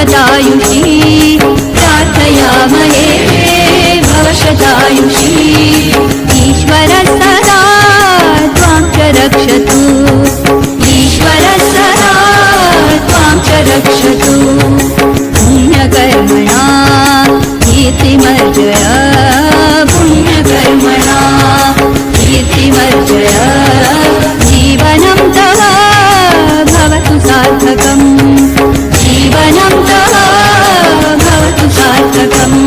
शतायुषी प्रार्थयामहे भव शतायुषी ईश्वर सदा त्वां च रक्षतु ईश्वर सदा त्वां च रक्षतु पुण्यकर्मणा कीर्तिमर्जय पुण्यकर्मणा कीर्तिमर्जय जीवनं तव भवतु सार्थकम् जीवनं तव भवतु सार्थकम्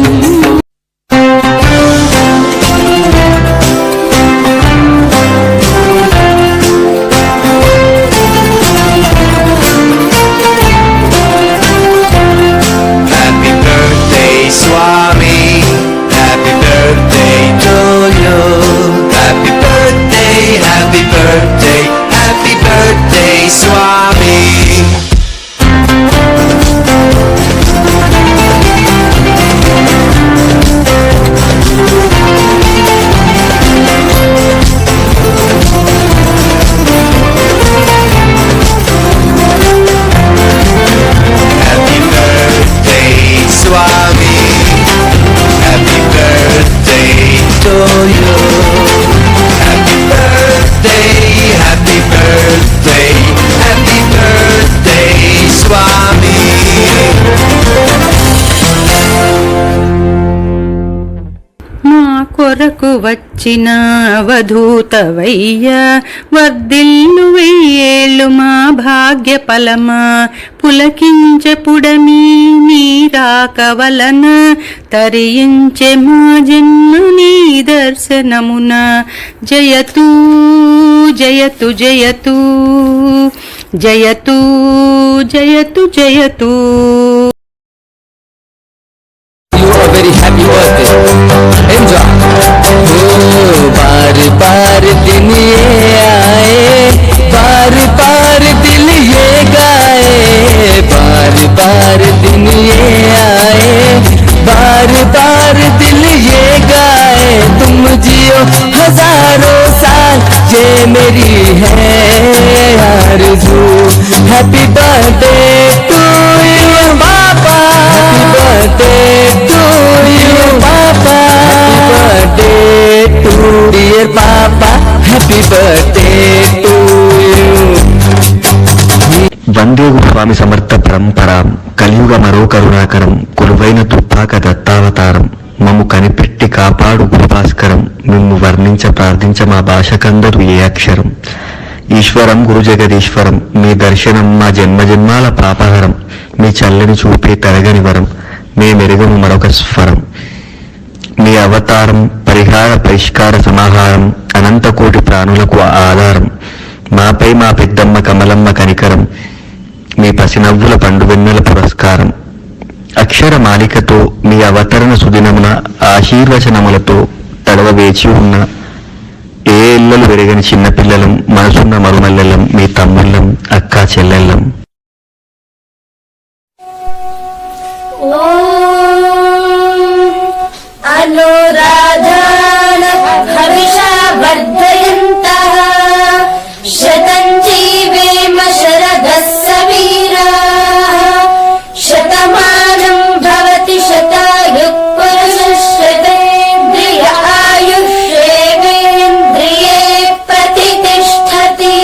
కొరకు వచ్చిన అవధూతవయ్య వర్ధిల్లు వెయ్యేళ్ళు మా భాగ్య ఫలమా పులకించె పుడమి నీ రాక వలన తరించె మా జన్మ నీ దర్శనమున జయతు జయతు జయతు జయతు జయతు జయతు. Very happy birthday. Enjoy. Oh, बार बार दिन ये आए, बार बार दिल ये गाए, बार बार दिन ये आए, बार बार दिल ये गाए. तुम जियो हजारों साल, ये मेरी है आरज़ू. Happy birthday to you, Papa. Happy birthday to you, Papa. Happy birthday to dear Papa. Happy birthday to you. వందే స్వామి సమర్థ పరంపరాం కలియుగ మరో కరుణాకరం కురువైన తుపాక దత్తావతారం మమ్ము కనిపెట్టి కాపాడు గురుభాస్కరం మిమ్ము వర్ణించ ప్రార్థించ మా భాషకందరు ఏ అక్షరం. ఈశ్వరం గురు జగదీశ్వరం మీ దర్శనం మా జన్మజన్మాల పాపహరం మీ చల్లని చూపే తరగని వరం మేమెరుగము మరొక స్వరం. మీ అవతారం పరిహార పరిష్కార సమాహారం అనంతకోటి ప్రాణులకు ఆధారం మాపై మా పెద్దమ్మ కమలమ్మ కనికరం మీ పసినవ్వుల పండువెన్నెల పురస్కారం. అక్షర మాలికతో మీ అవతరణ సుదినమున ఆశీర్వచనములతో తడవ వేచి ఉన్న ఏ ఇళ్ళలు వెరగని చిన్నపిల్లలం మనసున్న మరుమల్లెలం మీ తమ్ముళ్ళం అక్కా చెల్లెళ్ళం. అనురాధాన హవిషా వర్ధయంతః శతం జీవేమ శరదః సమీరాః శతమానం భవతి శతాయుః పురుషः శతేంద్రియ ఆయుష్యేవేంద్రియే ప్రతిష్టతి.